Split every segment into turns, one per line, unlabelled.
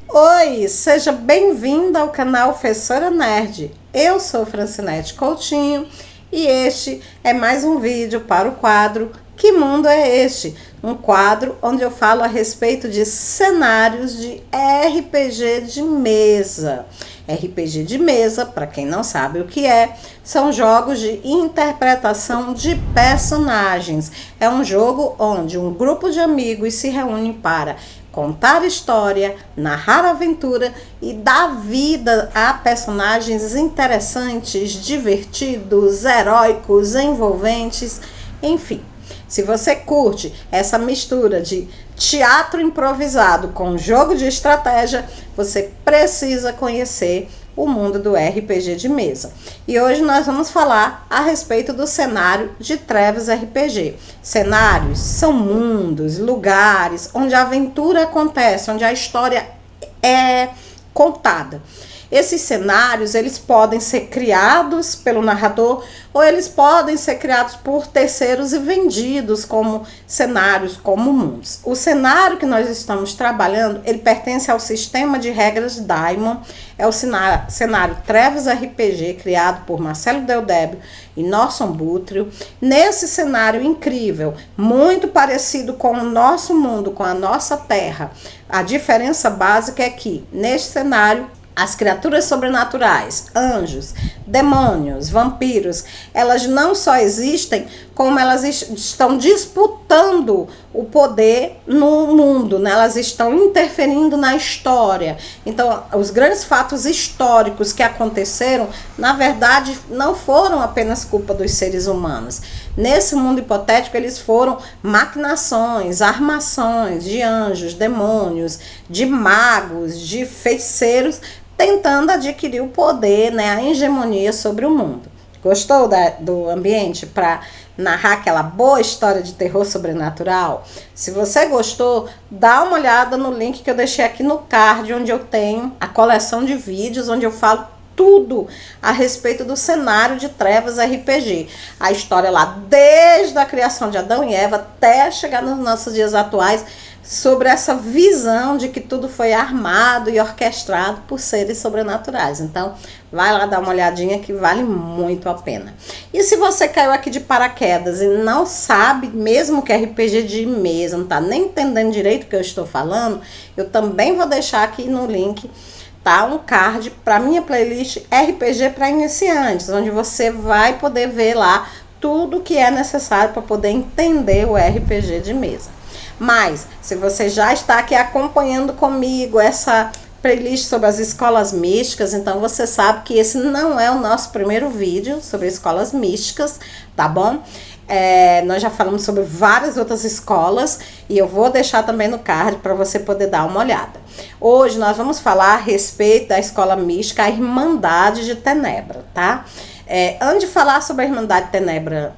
Oi, seja bem-vinda ao canal Professora Nerd. Eu sou Francinete Coutinho e este é mais um vídeo para o quadro Que Mundo é Este? Um quadro onde eu falo a respeito de cenários de RPG de mesa. RPG de mesa, para quem não sabe o que é, são jogos de interpretação de personagens. É um jogo onde um grupo de amigos se reúne para contar história, narrar aventura e dar vida a personagens interessantes, divertidos, heróicos, envolventes, enfim. Se você curte essa mistura de teatro improvisado com jogo de estratégia, você precisa conhecer o mundo do RPG de mesa. E hoje nós vamos falar a respeito do cenário de Trevas RPG. Cenários são mundos, lugares onde a aventura acontece, onde a história é contada. Esses cenários, eles podem ser criados pelo narrador ou eles podem ser criados por terceiros e vendidos como cenários, como mundos. O cenário que nós estamos trabalhando, ele pertence ao sistema de regras Daimon, é o cenário Trevas RPG, criado por Marcelo Deldébio e Norson Buttrell. Nesse cenário incrível, muito parecido com o nosso mundo, com a nossa terra, a diferença básica é que, neste cenário, as criaturas sobrenaturais, anjos, demônios, vampiros, elas não só existem, como elas estão disputando o poder no mundo, né? Elas estão interferindo na história. Então, os grandes fatos históricos que aconteceram, na verdade, não foram apenas culpa dos seres humanos. Nesse mundo hipotético, eles foram maquinações, armações de anjos, demônios, de magos, de feiticeiros, tentando adquirir o poder, né, a hegemonia sobre o mundo. Gostou do ambiente para narrar aquela boa história de terror sobrenatural? Se você gostou, dá uma olhada no link que eu deixei aqui no card, onde eu tenho a coleção de vídeos, onde eu falo tudo a respeito do cenário de Trevas RPG. A história lá, desde a criação de Adão e Eva até chegar nos nossos dias atuais, sobre essa visão de que tudo foi armado e orquestrado por seres sobrenaturais. Então, vai lá dar uma olhadinha que vale muito a pena. E se você caiu aqui de paraquedas e não sabe mesmo que é RPG de mesa, não tá nem entendendo direito o que eu estou falando, eu também vou deixar aqui no link, tá, um card para minha playlist RPG para iniciantes, onde você vai poder ver lá tudo que é necessário para poder entender o RPG de mesa. Mas, se você já está aqui acompanhando comigo essa playlist sobre as escolas místicas, então você sabe que esse não é o nosso primeiro vídeo sobre escolas místicas, tá bom? Nós já falamos sobre várias outras escolas e eu vou deixar também no card para você poder dar uma olhada. Hoje nós vamos falar a respeito da escola mística, a Irmandade de Tenebra, tá? Antes de falar sobre a Irmandade de Tenebra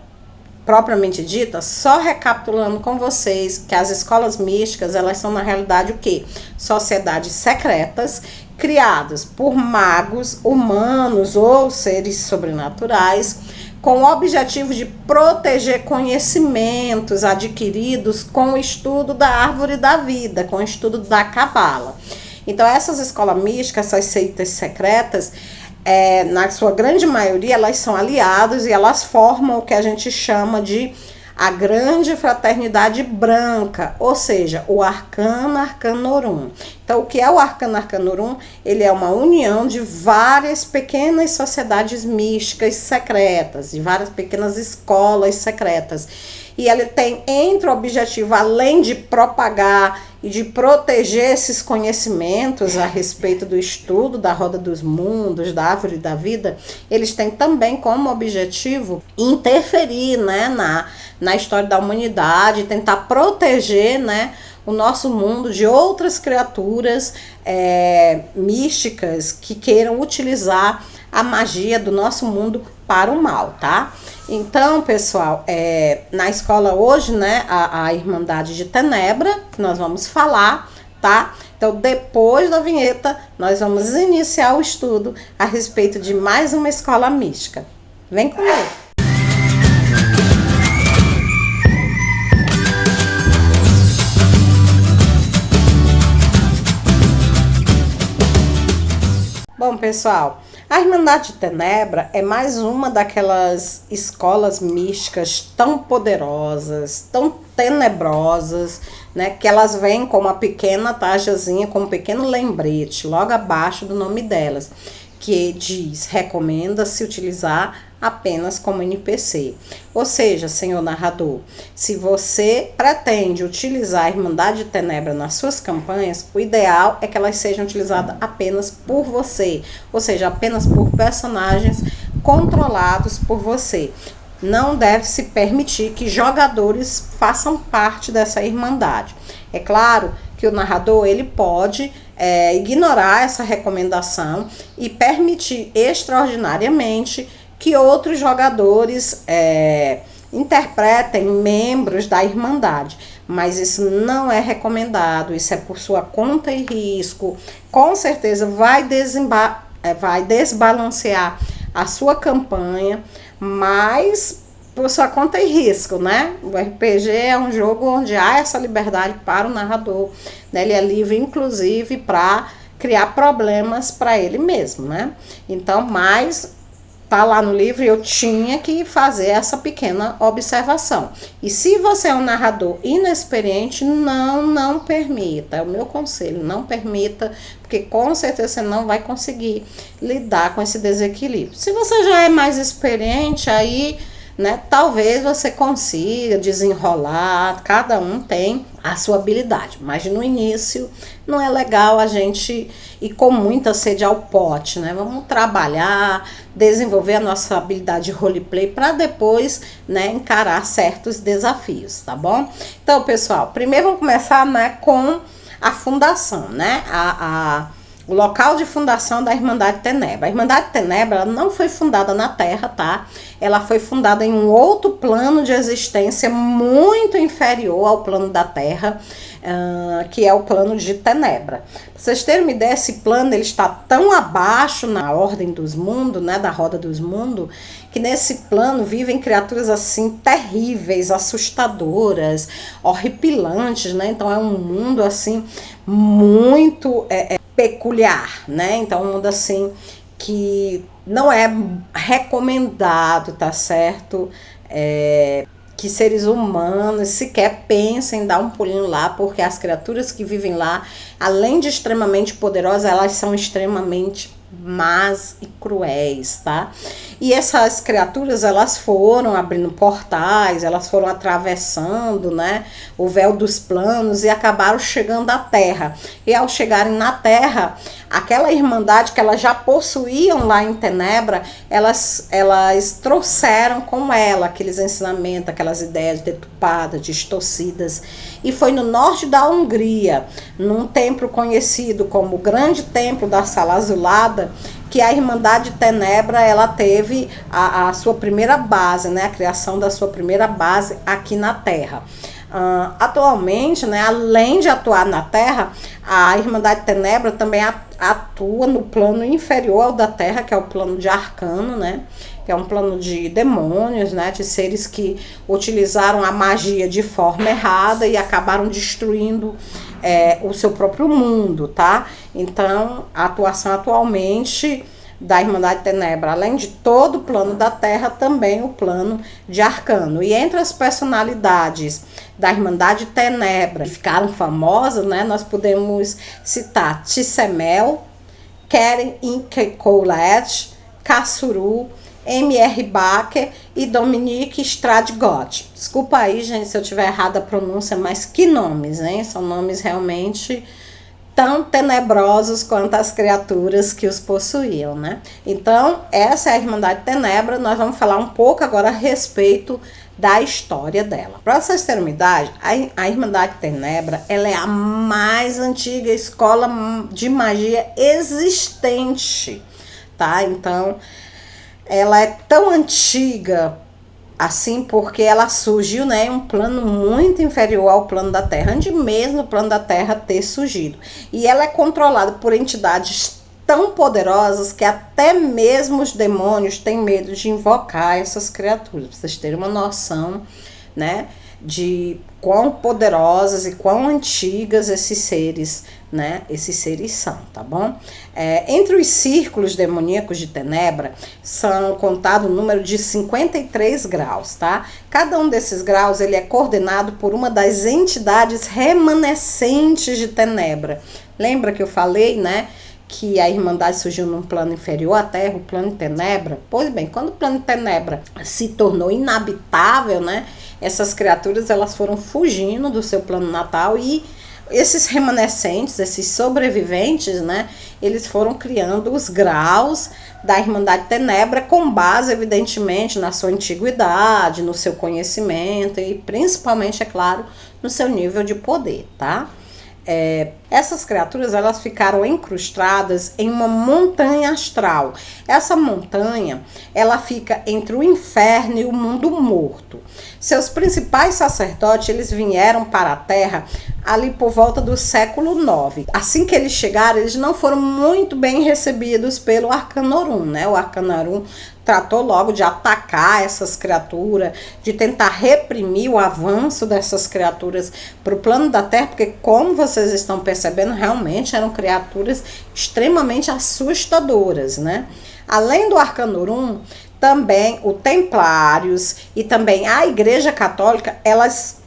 propriamente dita, só recapitulando com vocês que as escolas místicas, elas são na realidade o quê? Sociedades secretas, criadas por magos, humanos ou seres sobrenaturais, com o objetivo de proteger conhecimentos adquiridos com o estudo da árvore da vida, com o estudo da cabala. Então, essas escolas místicas, essas seitas secretas, na sua grande maioria, elas são aliadas e elas formam o que a gente chama de a Grande Fraternidade Branca, ou seja, o Arcana Arcanorum. Então, o que é o Arcana Arcanorum? Ele é uma união de várias pequenas sociedades místicas secretas, de várias pequenas escolas secretas. E ele tem entre o objetivo, além de propagar e de proteger esses conhecimentos a respeito do estudo da roda dos mundos, da árvore da vida, eles têm também como objetivo interferir, né, na história da humanidade, tentar proteger, né, o nosso mundo de outras criaturas místicas que queiram utilizar a magia do nosso mundo para o mal, tá? Então, pessoal, na escola hoje, né, a Irmandade de Tenebra, que nós vamos falar, tá? Então, depois da vinheta, nós vamos iniciar o estudo a respeito de mais uma escola mística. Vem comigo! Bom, pessoal, a Irmandade de Tenebra é mais uma daquelas escolas místicas tão poderosas, tão tenebrosas, né? Que elas vêm com uma pequena taxazinha, com um pequeno lembrete, logo abaixo do nome delas, que diz: recomenda-se utilizar apenas como NPC. Ou seja, senhor narrador, se você pretende utilizar a Irmandade de Tenebra nas suas campanhas, o ideal é que elas sejam utilizadas apenas por você, ou seja, apenas por personagens controlados por você. Não deve se permitir que jogadores façam parte dessa Irmandade. É claro que o narrador ele pode ignorar essa recomendação e permitir extraordinariamente que outros jogadores interpretem membros da Irmandade. Mas isso não é recomendado, isso é por sua conta e risco. Com certeza vai desbalancear a sua campanha, mas por sua conta e risco, né? O RPG é um jogo onde há essa liberdade para o narrador, né? Ele é livre, inclusive, para criar problemas para ele mesmo, né? Então, mas tá lá no livro, eu tinha que fazer essa pequena observação. E se você é um narrador inexperiente, não permita. É o meu conselho, não permita, porque com certeza você não vai conseguir lidar com esse desequilíbrio. Se você já é mais experiente, aí, né, talvez você consiga desenrolar, cada um tem a sua habilidade, mas no início não é legal a gente ir com muita sede ao pote, né? Vamos trabalhar, desenvolver a nossa habilidade de roleplay para depois, né, encarar certos desafios, tá bom? Então, pessoal, primeiro vamos começar, né, com a fundação, né? O local de fundação da Irmandade Tenebra. A Irmandade Tenebra ela não foi fundada na Terra, tá? Ela foi fundada em um outro plano de existência muito inferior ao plano da Terra, que é o plano de Tenebra. Pra vocês terem uma ideia, esse plano ele está tão abaixo na ordem dos mundos, né, da roda dos mundos, que nesse plano vivem criaturas assim terríveis, assustadoras, horripilantes, né? Então é um mundo assim muito peculiar, né? Então um mundo assim que não é recomendado, tá certo? Que seres humanos sequer pensem em dar um pulinho lá, porque as criaturas que vivem lá, além de extremamente poderosas, elas são extremamente más e cruéis, tá? E essas criaturas, elas foram abrindo portais, elas foram atravessando, né, o véu dos planos e acabaram chegando à Terra. E ao chegarem na Terra, aquela irmandade que elas já possuíam lá em Tenebra, elas trouxeram com ela aqueles ensinamentos, aquelas ideias deturpadas, distorcidas. E foi no norte da Hungria, num templo conhecido como o Grande Templo da Sala Azulada, que a Irmandade Tenebra ela teve a sua primeira base, né, a criação da sua primeira base aqui na Terra. Atualmente, né, além de atuar na Terra, a Irmandade Tenebra também atua no plano inferior ao da Terra, que é o plano de Arcano, né, que é um plano de demônios, né, de seres que utilizaram a magia de forma errada e acabaram destruindo o seu próprio mundo, tá? Então, a atuação atualmente da Irmandade Tenebra, além de todo o plano da Terra, também o plano de Arcano. E entre as personalidades da Irmandade Tenebra que ficaram famosas, né, nós podemos citar Tissemel, Keren Inke-Colette, Kassuru, M.R. Baker e Dominique Stradgott. Desculpa aí, gente, se eu tiver errado a pronúncia, mas que nomes, hein? São nomes realmente tão tenebrosos quanto as criaturas que os possuíam, né? Então, essa é a Irmandade Tenebra. Nós vamos falar um pouco agora a respeito da história dela. Para vocês terem uma ideia, a Irmandade Tenebra ela é a mais antiga escola de magia existente, tá? Então, ela é tão antiga assim porque ela surgiu, né, em um plano muito inferior ao plano da Terra, antes mesmo do plano da Terra ter surgido. E ela é controlada por entidades tão poderosas que até mesmo os demônios têm medo de invocar essas criaturas. Pra vocês terem uma noção, né? de quão poderosas e quão antigas esses seres, né? Esses seres são, tá bom? Entre os círculos demoníacos de Tenebra, são contado o número de 53 graus, tá? Cada um desses graus, ele é coordenado por uma das entidades remanescentes de Tenebra. Lembra que eu falei, né? Que a Irmandade surgiu num plano inferior à Terra, o plano Tenebra? Pois bem, quando o plano Tenebra se tornou inabitável, né? Essas criaturas, elas foram fugindo do seu plano natal e esses remanescentes, esses sobreviventes, né? Eles foram criando os graus da Irmandade Tenebra com base, evidentemente, na sua antiguidade, no seu conhecimento e principalmente, é claro, no seu nível de poder, tá? Essas criaturas, elas ficaram incrustadas em uma montanha astral. Essa montanha, ela fica entre o inferno e o mundo morto. Seus principais sacerdotes, eles vieram para a Terra ali por volta do século IX. Assim que eles chegaram, eles não foram muito bem recebidos pelo Arcanorum, né? O Arcanorum tratou logo de atacar essas criaturas, de tentar reprimir o avanço dessas criaturas para o plano da Terra, porque, como vocês estão percebendo, realmente eram criaturas extremamente assustadoras, né? Além do Arcanorum, também o Templários e também a Igreja Católica, elas,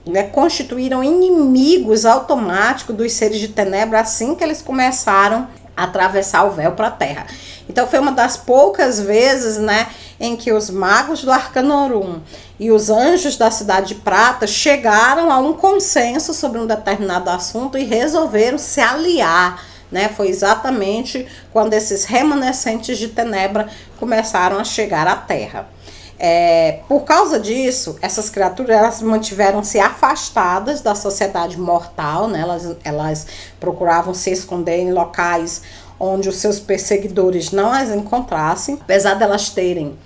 né, constituíram inimigos automáticos dos seres de Tenebra assim que eles começaram a atravessar o véu para a Terra. Então foi uma das poucas vezes, né, em que os magos do Arcanorum e os anjos da Cidade de Prata chegaram a um consenso sobre um determinado assunto e resolveram se aliar, né? Foi exatamente quando esses remanescentes de Tenebra começaram a chegar à Terra. Por causa disso, essas criaturas, elas mantiveram-se afastadas da sociedade mortal, né? Elas procuravam se esconder em locais onde os seus perseguidores não as encontrassem. Apesar delas terem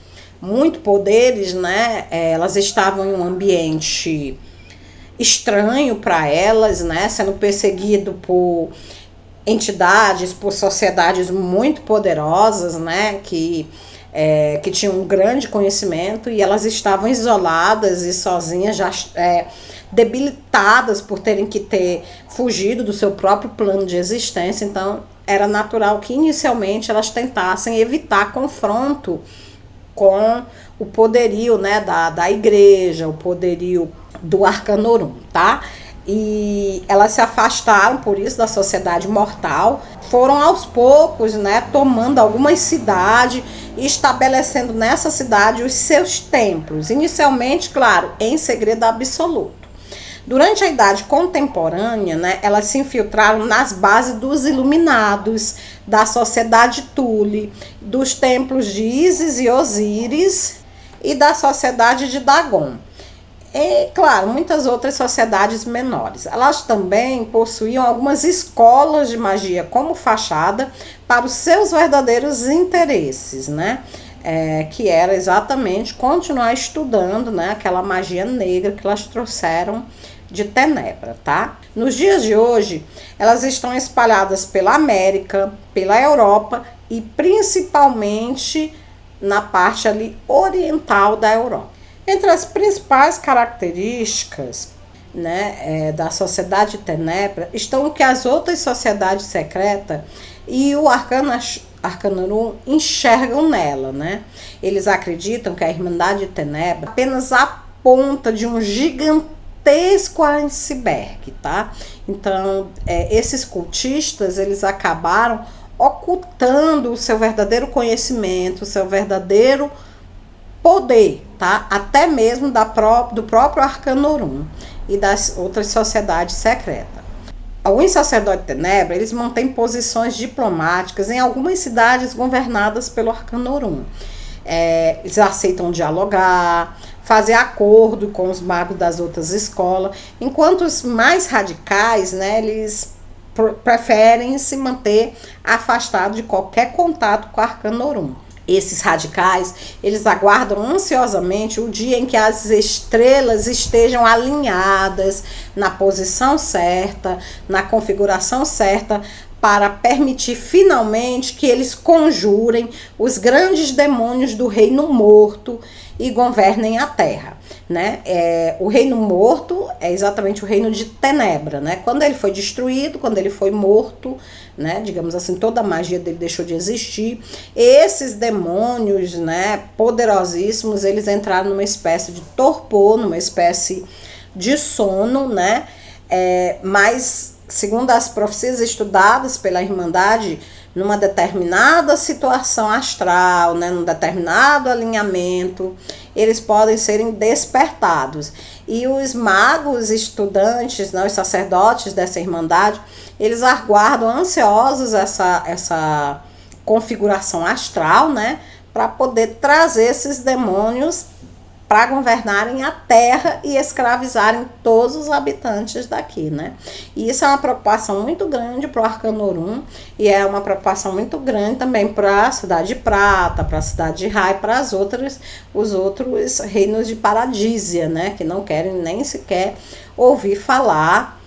muito poderes, né? Elas estavam em um ambiente estranho para elas, né? Sendo perseguido por entidades, por sociedades muito poderosas, né? Que tinham um grande conhecimento, e elas estavam isoladas e sozinhas, já debilitadas por terem que ter fugido do seu próprio plano de existência. Então era natural que inicialmente elas tentassem evitar confronto com o poderio, né, da igreja, o poderio do Arcanorum, tá? E elas se afastaram, por isso, da sociedade mortal, foram aos poucos, né, tomando algumas cidades e estabelecendo nessa cidade os seus templos, inicialmente, claro, em segredo absoluto. Durante a Idade Contemporânea, né, elas se infiltraram nas bases dos Iluminados, da Sociedade Thule, dos templos de Ísis e Osíris e da Sociedade de Dagon. E, claro, muitas outras sociedades menores. Elas também possuíam algumas escolas de magia como fachada para os seus verdadeiros interesses, né? Que era exatamente continuar estudando, né, aquela magia negra que elas trouxeram de Tenebra, tá? Nos dias de hoje, elas estão espalhadas pela América, pela Europa e principalmente na parte ali oriental da Europa. Entre as principais características, né, da sociedade de Tenebra estão o que as outras sociedades secretas e o Arcanorum enxergam nela, né? Eles acreditam que a Irmandade de Tenebra é apenas a ponta de um gigantesco iceberg, tá? Então, esses cultistas, eles acabaram ocultando o seu verdadeiro conhecimento, o seu verdadeiro poder, tá? Até mesmo do próprio Arcanorum e das outras sociedades secretas. Alguns sacerdotes de Tenebra, eles mantêm posições diplomáticas em algumas cidades governadas pelo Arcanorum. Eles aceitam dialogar, fazer acordo com os magos das outras escolas, enquanto os mais radicais, né, eles preferem se manter afastados de qualquer contato com o Arcanorum. Esses radicais, eles aguardam ansiosamente o dia em que as estrelas estejam alinhadas na posição certa, na configuração certa, para permitir finalmente que eles conjurem os grandes demônios do reino morto e governem a terra. né? O reino morto é exatamente o reino de Tenebra, né? Quando ele foi destruído, quando ele foi morto, né? Digamos assim, toda a magia dele deixou de existir. Esses demônios, né? Poderosíssimos, eles entraram numa espécie de torpor, numa espécie de sono, né? Mas, segundo as profecias estudadas pela Irmandade, numa determinada situação astral, né, num determinado alinhamento, eles podem serem despertados. E os magos estudantes, né, os sacerdotes dessa Irmandade, eles aguardam ansiosos essa configuração astral, né, para poder trazer esses demônios para governarem a terra e escravizarem todos os habitantes daqui, né? E isso é uma preocupação muito grande para o Arcanorum, e é uma preocupação muito grande também para a Cidade de Prata, para a Cidade de Rai, para os outros reinos de Paradísia, né? Que não querem nem sequer ouvir falar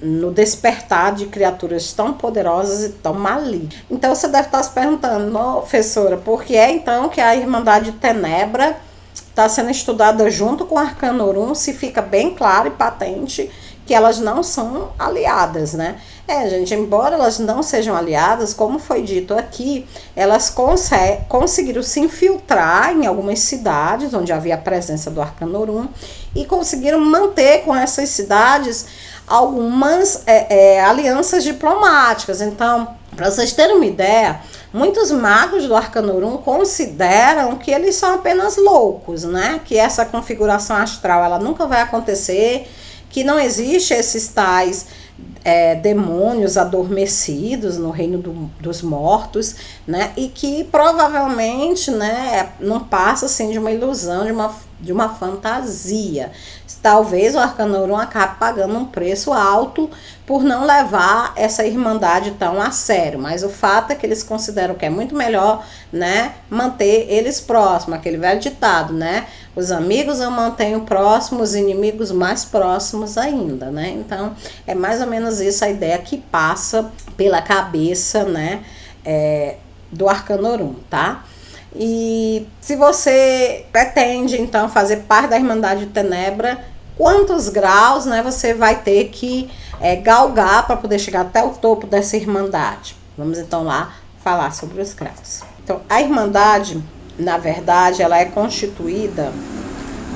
no despertar de criaturas tão poderosas e tão malignas. Então você deve estar se perguntando, professora, por que é então que a Irmandade de Tenebra está sendo estudada junto com o Arcanorum, se fica bem claro e patente que elas não são aliadas, né? Gente, embora elas não sejam aliadas, como foi dito aqui, elas conseguiram se infiltrar em algumas cidades onde havia a presença do Arcanorum e conseguiram manter com essas cidades algumas alianças diplomáticas. Então, para vocês terem uma ideia, muitos magos do Arcanorum consideram que eles são apenas loucos, né? Que essa configuração astral ela nunca vai acontecer, que não existe esses tais demônios adormecidos no reino dos mortos, né? E que provavelmente, né, não passa assim de uma ilusão, de uma fantasia. Talvez o Arcanorum acabe pagando um preço alto por não levar essa Irmandade tão a sério, mas o fato é que eles consideram que é muito melhor, né, manter eles próximos, aquele velho ditado, né, os amigos eu mantenho próximos, os inimigos mais próximos ainda, né, então é mais ou menos isso a ideia que passa pela cabeça, né, do Arcanorum, tá? E se você pretende então fazer parte da Irmandade de Tenebra, quantos graus, né, você vai ter que galgar para poder chegar até o topo dessa Irmandade? Vamos então lá falar sobre os graus. Então, a Irmandade, na verdade, ela é constituída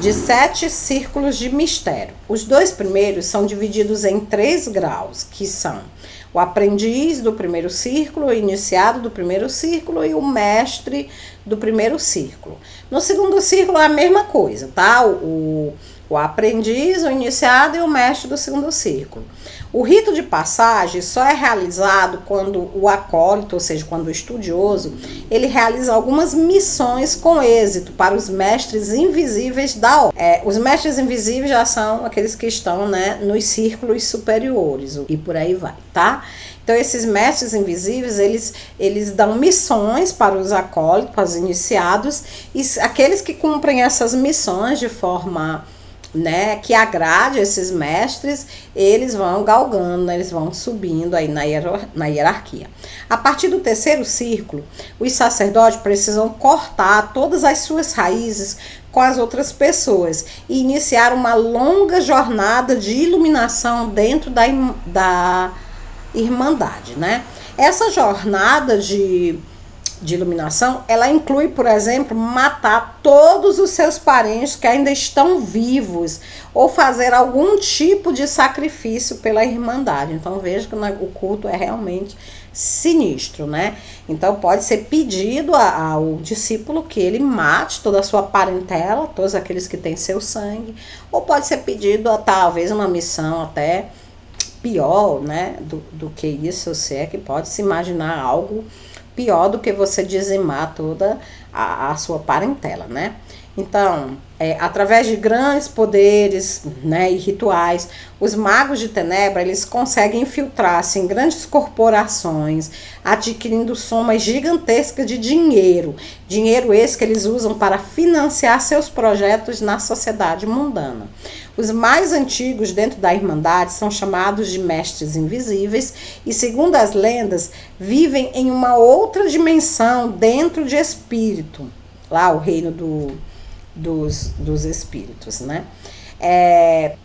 de 7 círculos de mistério. Os 2 primeiros são divididos em 3 graus, que são o aprendiz do primeiro círculo, o iniciado do primeiro círculo e o mestre do primeiro círculo. No segundo círculo é a mesma coisa, tá? O aprendiz, o iniciado e o mestre do segundo círculo. O rito de passagem só é realizado quando o acólito, ou seja, quando o estudioso, ele realiza algumas missões com êxito para os mestres invisíveis da ordem. Os mestres invisíveis já são aqueles que estão, né, nos círculos superiores e por aí vai, tá? Então, esses mestres invisíveis, eles dão missões para os acólitos, para os iniciados, e aqueles que cumprem essas missões de forma, né, que agrade esses mestres, eles vão galgando, né, eles vão subindo aí na hierarquia. A partir do terceiro círculo, os sacerdotes precisam cortar todas as suas raízes com as outras pessoas e iniciar uma longa jornada de iluminação dentro da Irmandade, né? Essa jornada de iluminação, ela inclui, por exemplo, matar todos os seus parentes que ainda estão vivos ou fazer algum tipo de sacrifício pela Irmandade. Então veja que o culto é realmente sinistro, né? Então pode ser pedido ao discípulo que ele mate toda a sua parentela, todos aqueles que têm seu sangue, ou pode ser pedido a talvez uma missão até pior, né, do que isso, se é que pode se imaginar algo pior do que você dizimar toda a sua parentela, né? Então, através de grandes poderes, né, e rituais, os magos de Tenebra, eles conseguem infiltrar-se em grandes corporações, adquirindo somas gigantescas de dinheiro. Dinheiro esse que eles usam para financiar seus projetos na sociedade mundana. Os mais antigos dentro da Irmandade são chamados de mestres invisíveis e, segundo as lendas, vivem em uma outra dimensão dentro de espírito. Lá o reino dos espíritos, né?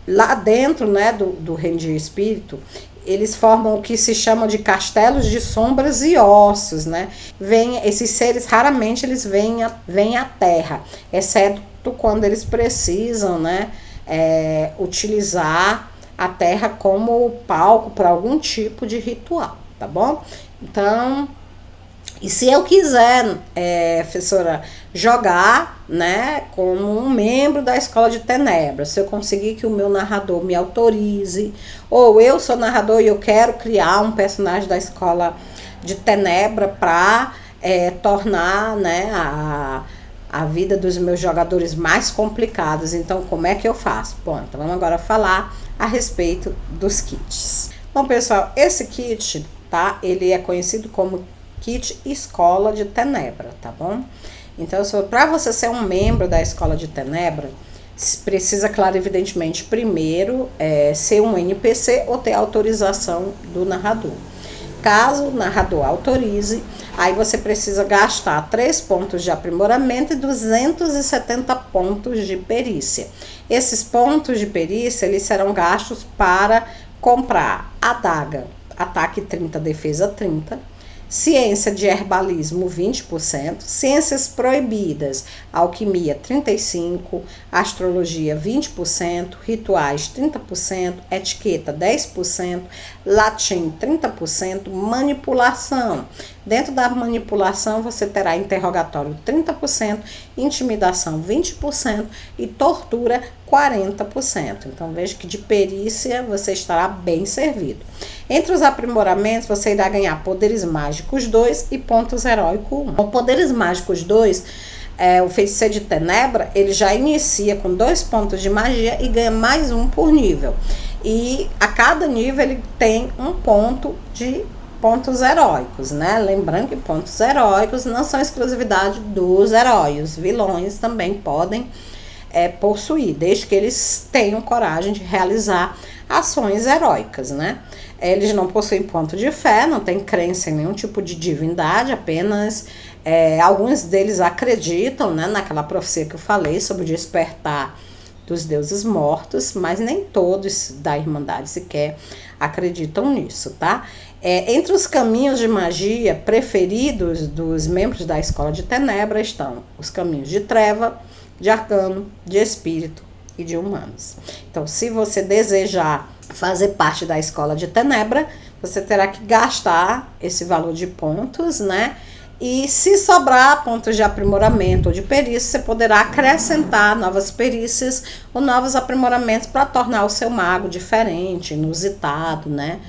Lá dentro, né, do reino de espírito, eles formam o que se chama de castelos de sombras e ossos, né? Esses seres, raramente eles vêm à Terra, exceto quando eles precisam, né, utilizar a Terra como palco para algum tipo de ritual, tá bom? Então, e se eu quiser, professora, jogar, né, como um membro da Escola de Tenebras, se eu conseguir que o meu narrador me autorize, ou eu sou narrador e eu quero criar um personagem da Escola de Tenebra para tornar, né, a vida dos meus jogadores mais complicados. Então, como é que eu faço? Bom, então vamos agora falar a respeito dos kits. Bom, pessoal, esse kit, tá, ele é conhecido como kit Escola de Tenebra, tá bom? Então, para você ser um membro da Escola de Tenebra, precisa, claro, evidentemente, primeiro ser um NPC ou ter autorização do narrador. Caso o narrador autorize, aí você precisa gastar 3 pontos de aprimoramento e 270 pontos de perícia. Esses pontos de perícia, eles serão gastos para comprar adaga, ataque 30, defesa 30, ciência de herbalismo 20%, ciências proibidas, alquimia 35%, astrologia 20%, rituais 30%, etiqueta 10%, latim 30%, manipulação. Dentro da manipulação você terá interrogatório 30%, intimidação 20% e tortura 40%. Então veja que de perícia você estará bem servido. Entre os aprimoramentos você irá ganhar poderes mágicos 2 e pontos heróicos 1. O poderes mágicos 2, o feiticeiro de Tenebra, ele já inicia com 2 pontos de magia e ganha mais 1 por nível. E a cada nível ele tem 1 ponto de pontos heróicos, né? Lembrando que pontos heróicos não são exclusividade dos heróis. Os vilões também podem possuir, desde que eles tenham coragem de realizar ações heróicas, né? Eles não possuem ponto de fé, não têm crença em nenhum tipo de divindade, apenas alguns deles acreditam, né, naquela profecia que eu falei sobre o despertar dos deuses mortos, mas nem todos da Irmandade sequer acreditam nisso, tá? Entre os caminhos de magia preferidos dos membros da Escola de Tenebra estão os caminhos de treva, de arcano, de espírito e de humanos. Então, se você desejar fazer parte da Escola de Tenebra, você terá que gastar esse valor de pontos, né? E se sobrar pontos de aprimoramento ou de perícia, você poderá acrescentar novas perícias ou novos aprimoramentos para tornar o seu mago diferente, inusitado, né?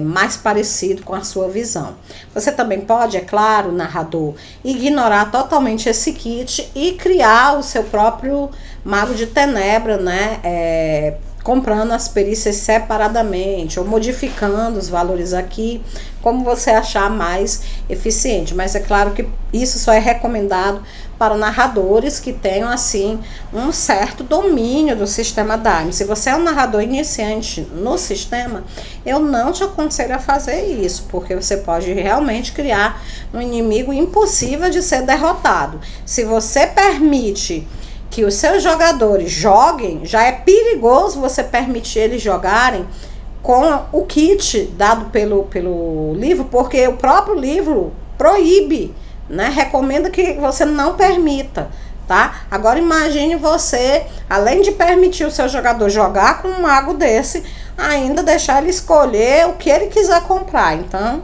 Mais parecido com a sua visão. Você também pode, é claro, narrador, ignorar totalmente esse kit e criar o seu próprio mago de Tenebra, né? Comprando as perícias separadamente ou modificando os valores aqui, como você achar mais eficiente. Mas é claro que isso só é recomendado para narradores que tenham, assim, um certo domínio do sistema Daime. Se você é um narrador iniciante no sistema, eu não te aconselho a fazer isso, porque você pode realmente criar um inimigo impossível de ser derrotado. Se você permite que os seus jogadores joguem, já é perigoso você permitir eles jogarem com o kit dado pelo livro, porque o próprio livro proíbe, né? Recomenda que você não permita, tá? Agora imagine você, além de permitir o seu jogador jogar com um mago desse, ainda deixar ele escolher o que ele quiser comprar. Então,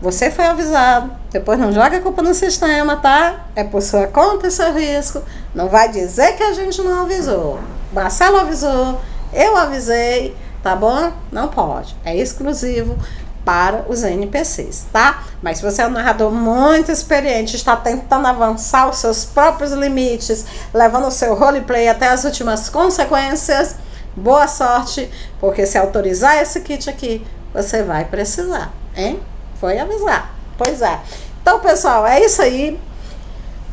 você foi avisado. Depois não joga a culpa no sistema, tá? É por sua conta e seu risco. Não vai dizer que a gente não avisou. Marcelo avisou, eu avisei, tá bom? Não pode. É exclusivo para os NPCs, tá? Mas se você é um narrador muito experiente, está tentando avançar os seus próprios limites, levando o seu roleplay até as últimas consequências, boa sorte, porque se autorizar esse kit aqui, você vai precisar, hein? Foi avisar. Pois é. Então, pessoal, é isso aí.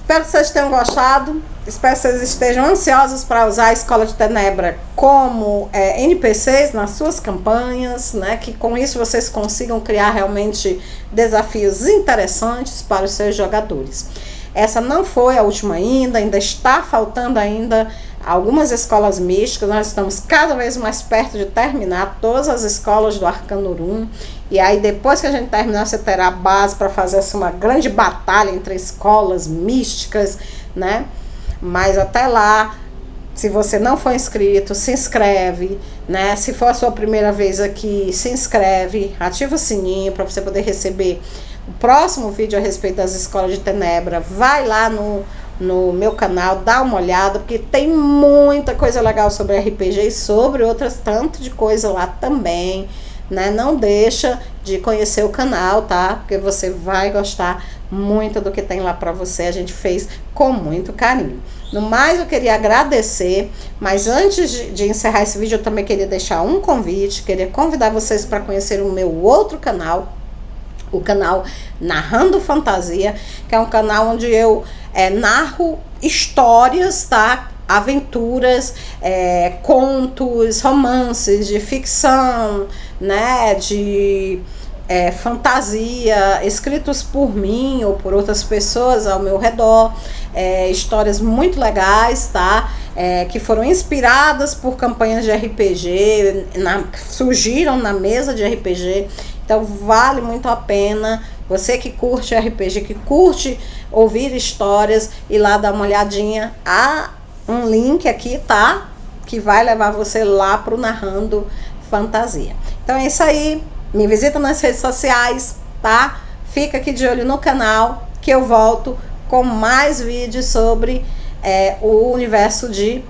Espero que vocês tenham gostado. Espero que vocês estejam ansiosos para usar a Escola de Tenebra como NPCs nas suas campanhas, né? Que com isso vocês consigam criar realmente desafios interessantes para os seus jogadores. essa não foi a última ainda está faltando ainda algumas escolas místicas. Nós estamos cada vez mais perto de terminar todas as escolas do Arcanurum. E aí depois que a gente terminar, você terá a base para fazer assim, uma grande batalha entre escolas místicas, né? Mas até lá, se você não for inscrito, se inscreve, né? Se for a sua primeira vez aqui, se inscreve, ativa o sininho para você poder receber o próximo vídeo a respeito das escolas de Tenebra. Vai lá no meu canal, dá uma olhada, porque tem muita coisa legal sobre RPG e sobre outras tanto de coisa lá também, né? Não deixa de conhecer o canal, tá? Porque você vai gostar muito do que tem lá pra você. A gente fez com muito carinho. No mais, eu queria agradecer, mas antes de encerrar esse vídeo, eu também queria deixar um convite, queria convidar vocês para conhecer o meu outro canal, o canal Narrando Fantasia, que é um canal onde eu narro histórias, tá? Aventuras, contos, romances de ficção, né? De fantasia, escritos por mim ou por outras pessoas ao meu redor, histórias muito legais, tá? Que foram inspiradas por campanhas de RPG, surgiram na mesa de RPG. Então vale muito a pena, você que curte RPG, que curte ouvir histórias, ir lá dar uma olhadinha. Há um link aqui, tá? Que vai levar você lá pro Narrando Fantasia. Então é isso aí, me visita nas redes sociais, tá? Fica aqui de olho no canal, que eu volto com mais vídeos sobre o universo de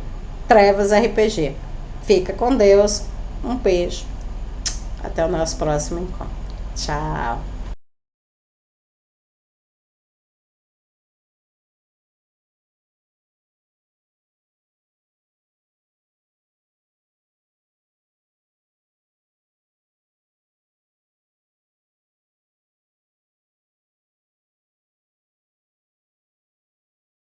Trevas RPG. Fica com Deus, um beijo. Até o nosso próximo encontro. Tchau.